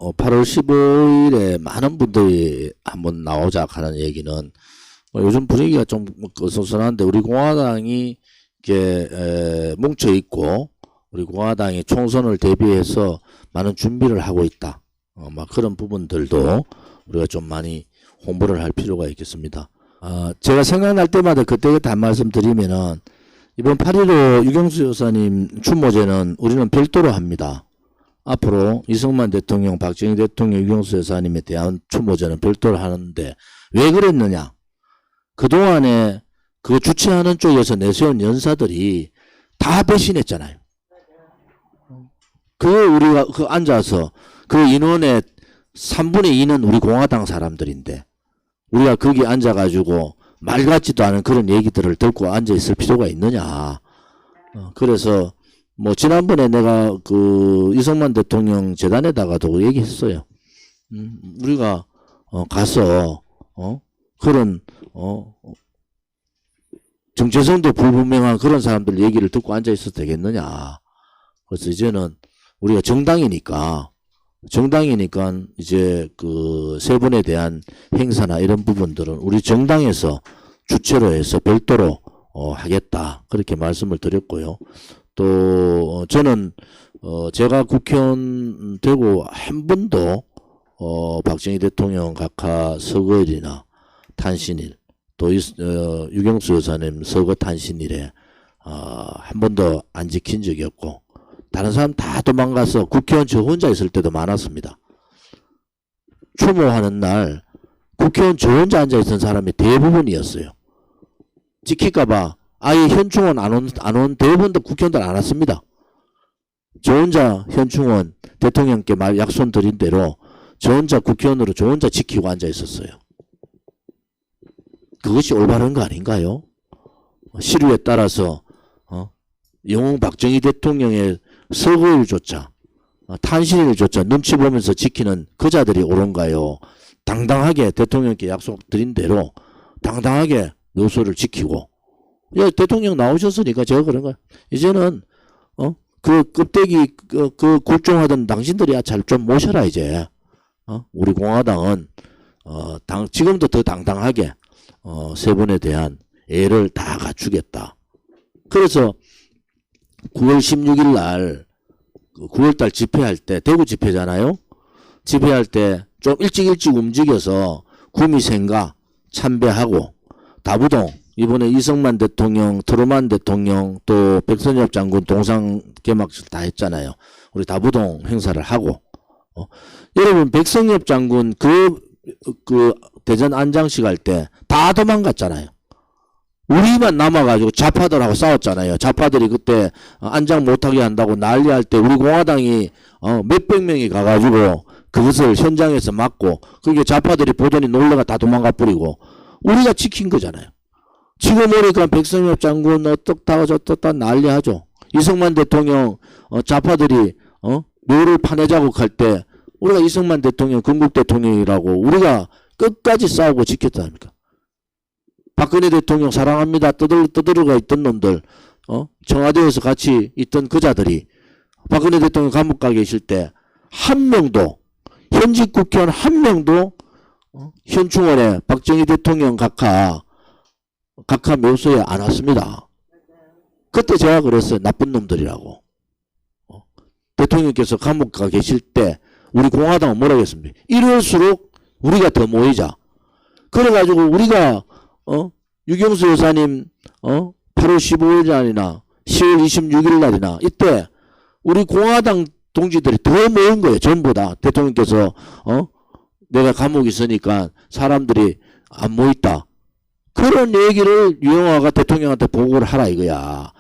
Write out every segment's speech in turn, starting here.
8월 15일에 많은 분들이 한번 나오자 하는 얘기는 요즘 분위기가 좀 어수선한데 우리 공화당이 이렇게 뭉쳐 있고 우리 공화당이 총선을 대비해서 많은 준비를 하고 있다. 막 그런 부분들도 우리가 좀 많이 홍보를 할 필요가 있겠습니다. 제가 생각날 때마다 그때그때 한 말씀 드리면은 이번 8.15 유경수 여사님 추모제는 우리는 별도로 합니다. 앞으로 이승만 대통령, 박정희 대통령, 유경수 여사님에 대한 추모제는 별도로 하는데 왜 그랬느냐? 그동안에 그 주최하는 쪽에서 내세운 연사들이 다 배신했잖아요. 우리가 앉아서 그 인원의 3분의 2는 우리 공화당 사람들인데 우리가 거기 앉아가지고 말 같지도 않은 그런 얘기들을 듣고 앉아있을 필요가 있느냐. 그래서 뭐 지난번에 내가 그 이승만 대통령 재단에다가도 얘기했어요. 우리가 가서 그런 정체성도 불분명한 그런 사람들 얘기를 듣고 앉아있어도 되겠느냐. 그래서 이제는 우리가 정당이니까 이제 그 세 분에 대한 행사나 이런 부분들은 우리 정당에서 주체로 해서 별도로 하겠다. 그렇게 말씀을 드렸고요. 또 저는 제가 국회의원 되고 한 번도 박정희 대통령 각하 서거일이나 탄신일 또 유경수 여사님 서거 탄신일에 한 번도 안 지킨 적이 없고 다른 사람 다 도망가서 국회의원 저 혼자 있을 때도 많았습니다. 추모하는 날 국회의원 저 혼자 앉아있던 사람이 대부분이었어요. 지킬까봐 아예 현충원 안 온 대부분도 국회의원들 안 왔습니다. 저 혼자 현충원 대통령께 약속 드린 대로 저 혼자 국회의원으로 저 혼자 지키고 앉아있었어요. 그것이 올바른 거 아닌가요? 시류에 따라서 영웅 박정희 대통령의 서거일조차 탄신일조차 눈치 보면서 지키는 그자들이 옳은가요? 당당하게 대통령께 약속 드린 대로 당당하게 묘소를 지키고 대통령 나오셨으니까 제가 그런 거야. 이제는 그 껍데기 그 굴종하던 당신들이야 잘 좀 모셔라 이제. 우리 공화당은 지금도 더 당당하게 세 분에 대한 애를 다 갖추겠다. 그래서 9월 16일 날 9월달 집회할 때 대구 집회잖아요. 집회할 때 좀 일찍 움직여서 구미생가 참배하고 다부동 이번에 이승만 대통령, 트루만 대통령 또 백선엽 장군 동상 개막식 다 했잖아요. 우리 다부동 행사를 하고 여러분 백선엽 장군 그 대전 안장식 할 때 다 도망갔잖아요. 우리만 남아가지고 좌파들하고 싸웠잖아요. 좌파들이 그때 안장 못하게 한다고 난리할 때 우리 공화당이 몇백 명이 가가지고 그것을 현장에서 막고 그게 좌파들이 보더니 놀래가 다 도망가 버리고 우리가 지킨 거잖아요. 지금 오니까 백선엽 장군 어떻다 저떻다 난리하죠. 이승만 대통령 좌파들이 묘를 파내자고 할 때 우리가 이승만 대통령 건국 대통령이라고 우리가 끝까지 싸우고 지켰다니까. 박근혜 대통령 사랑합니다 떠들어가 있던 놈들 청와대에서 같이 있던 그자들이 박근혜 대통령 감옥 가 계실 때 한 명도 현직 국회의원 한 명도 현충원에 박정희 대통령 각하 묘소에 안 왔습니다. 그때 제가 그랬어요. 나쁜 놈들이라고. 대통령께서 감옥 가 계실 때 우리 공화당은 뭐라고 했습니까? 이럴수록 우리가 더 모이자. 그래가지고 우리가 유경수 여사님 8월 15일 날이나 10월 26일 날이나 이때 우리 공화당 동지들이 더 모인 거예요. 전부 다. 대통령께서 내가 감옥에 있으니까 사람들이 안 모였다. 그런 얘기를 유영화가 대통령한테 보고를 하라 이거야.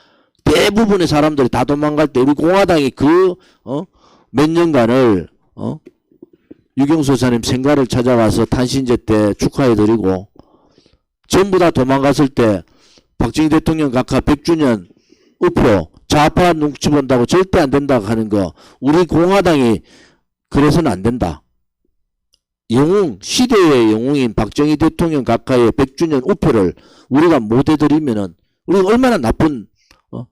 대부분의 사람들이 다 도망갈 때 우리 공화당이 몇 년간을 유경수 여사님 생가를 찾아가서 탄신제 때 축하해드리고 전부 다 도망갔을 때 박정희 대통령 각하 100주년 우표 좌파 눈치 본다고 절대 안 된다고 하는 거 우리 공화당이 그래서는 안 된다. 시대의 영웅인 박정희 대통령 각하의 100주년 우표를 우리가 못 해드리면은 우리가 얼마나 나쁜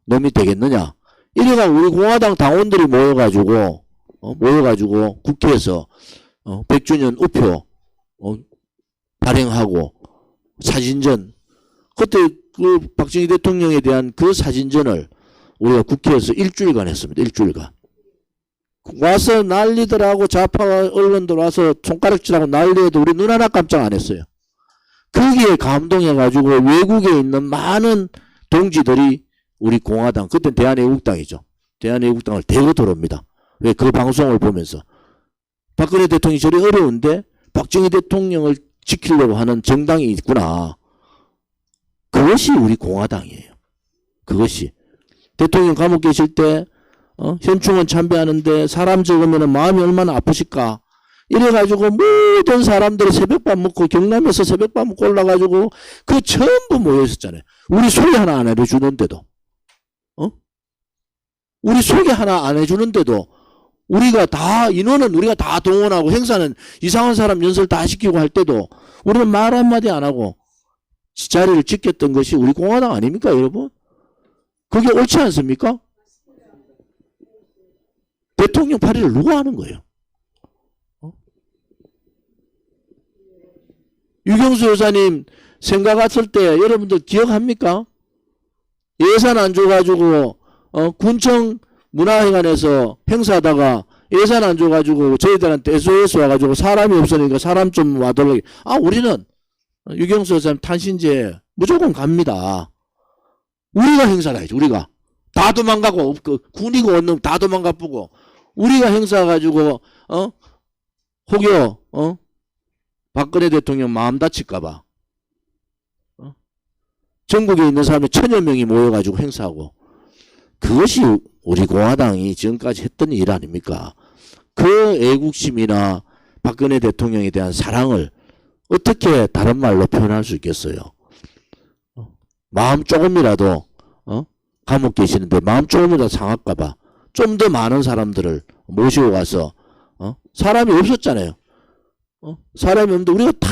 놈이 되겠느냐. 이래가 우리 공화당 당원들이 모여가지고 모여가지고 국회에서 100주년 우표 발행하고 사진전, 그때 그 박정희 대통령에 대한 그 사진전을 우리가 국회에서 일주일간 했습니다. 일주일간. 와서 난리들하고 좌파 언론들 와서 손가락질하고 난리해도 우리 눈 하나 깜짝 안 했어요. 거기에 감동해가지고 외국에 있는 많은 동지들이 우리 공화당, 그때 대한애국당이죠. 대한애국당을 대거 들어옵니다. 왜? 그 방송을 보면서. 박근혜 대통령이 저리 어려운데 박정희 대통령을 지키려고 하는 정당이 있구나. 그것이 우리 공화당이에요. 그것이. 대통령 감옥 계실 때 현충원 참배하는데 사람 적으면 마음이 얼마나 아프실까. 이래가지고 모든 사람들이 새벽밥 먹고 경남에서 새벽밥 먹고 올라가지고 그 전부 모여있었잖아요. 우리 소개 하나 안 해주는데도. 우리 소개 하나 안 해주는데도 우리가 다 인원은 우리가 다 동원하고 행사는 이상한 사람 연설 다 시키고 할 때도 우리는 말 한마디 안 하고 자리를 지켰던 것이 우리 공화당 아닙니까 여러분? 그게 옳지 않습니까? 대통령 파리를 누가 하는 거예요? 유경수 여사님 생각 왔을 때 여러분들 기억합니까? 예산 안 줘가지고 군청 문화회관에서 행사하다가 예산 안 줘가지고 저희들한테 SOS 와가지고 사람이 없으니까 사람 좀 와달라고. 우리는 유경수 여사님 탄신제 무조건 갑니다. 우리가 행사를 해야지. 우리가 다 도망가고 군이고 없는 다 도망가쁘고 우리가 행사가지고 혹여 박근혜 대통령 마음 다칠까봐 전국에 있는 사람이 1000여 명이 모여가지고 행사하고 그것이 우리 공화당이 지금까지 했던 일 아닙니까? 그 애국심이나 박근혜 대통령에 대한 사랑을 어떻게 다른 말로 표현할 수 있겠어요? 마음 조금이라도 감옥 계시는데 마음 조금이라도 상할까봐 좀 더 많은 사람들을 모시고 가서 사람이 없었잖아요. 사람이 없는데 우리가 다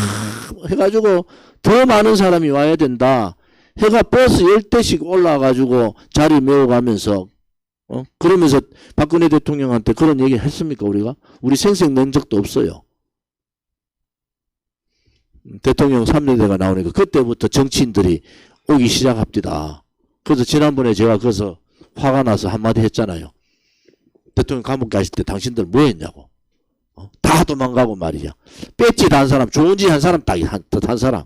해가지고 더 많은 사람이 와야 된다. 해가 버스 10대씩 올라와가지고 자리 메워가면서 그러면서 박근혜 대통령한테 그런 얘기 했습니까 우리가? 우리 생색 낸 적도 없어요. 대통령 3년대가 나오니까 그때부터 정치인들이 오기 시작합니다. 그래서 지난번에 제가 그래서 화가 나서 한마디 했잖아요. 대통령 감옥 가실 때 당신들 뭐 했냐고. 다 도망가고 말이야. 배지 단 사람, 좋은 짓 한 사람 딱 한 사람.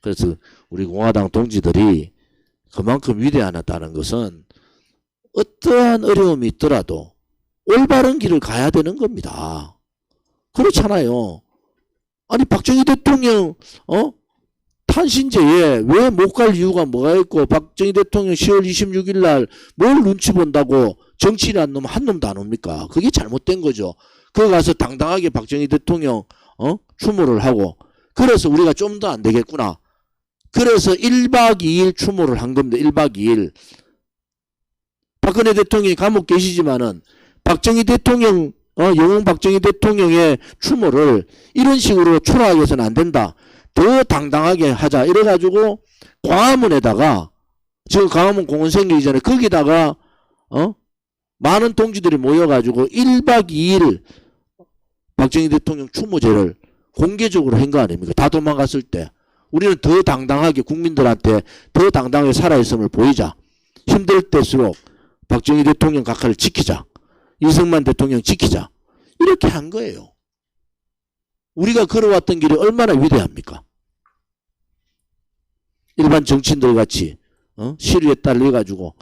그래서 우리 공화당 동지들이 그만큼 위대하다는 것은 어떠한 어려움이 있더라도 올바른 길을 가야 되는 겁니다. 그렇잖아요. 아니 박정희 대통령 탄신제에 왜 못 갈 이유가 뭐가 있고 박정희 대통령 10월 26일 날 뭘 눈치 본다고 정치인한 놈 한 놈도 안 옵니까? 그게 잘못된 거죠. 거기 가서 당당하게 박정희 대통령 추모를 하고 그래서 우리가 좀 더 안 되겠구나. 그래서 1박 2일 추모를 한 겁니다. 1박 2일. 박근혜 대통령이 감옥 계시지만은 박정희 대통령 영웅 박정희 대통령의 추모를 이런 식으로 초라하게 해서는 안 된다. 더 당당하게 하자. 이래가지고 광화문에다가 지금 광화문 공원 생기기 전에 거기다가 많은 동지들이 모여가지고 1박 2일 박정희 대통령 추모제를 공개적으로 한 거 아닙니까? 다 도망갔을 때. 우리는 더 당당하게 국민들한테 더 당당하게 살아있음을 보이자. 힘들 때일수록 박정희 대통령 각하를 지키자. 이승만 대통령 지키자. 이렇게 한 거예요. 우리가 걸어왔던 길이 얼마나 위대합니까? 일반 정치인들 같이 시류에 딸려가지고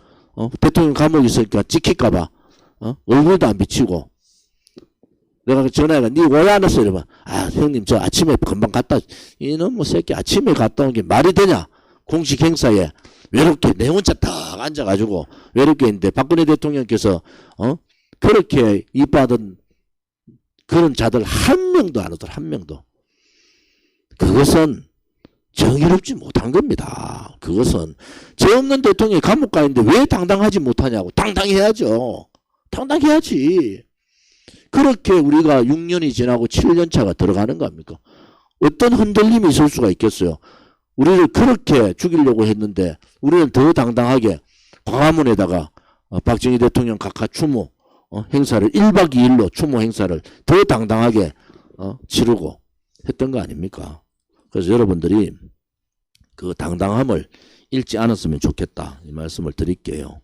대통령 감옥에 있으니까 찍힐까봐 얼굴도 안 비치고 내가 전화해가 니 왜 안 왔어? 이러면 형님 저 아침에 금방 갔다 이놈의 새끼 아침에 갔다 온 게 말이 되냐? 공식 행사에 외롭게 내 혼자 딱 앉아가지고 외롭게 있는데 박근혜 대통령께서 그렇게 이뻐하던 그런 자들 한 명도 안 오더라. 한 명도. 그것은 정의롭지 못한 겁니다. 그것은 죄 없는 대통령이 감옥 가 있는데 왜 당당하지 못하냐고. 당당해야죠. 당당해야지. 그렇게 우리가 6년이 지나고 7년차가 들어가는 겁니까? 어떤 흔들림이 있을 수가 있겠어요. 우리를 그렇게 죽이려고 했는데 우리는 더 당당하게 광화문에다가 박정희 대통령 각하 추모 행사를 1박 2일로 추모 행사를 더 당당하게 치르고 했던 거 아닙니까? 그래서 여러분들이 그 당당함을 잃지 않았으면 좋겠다 이 말씀을 드릴게요.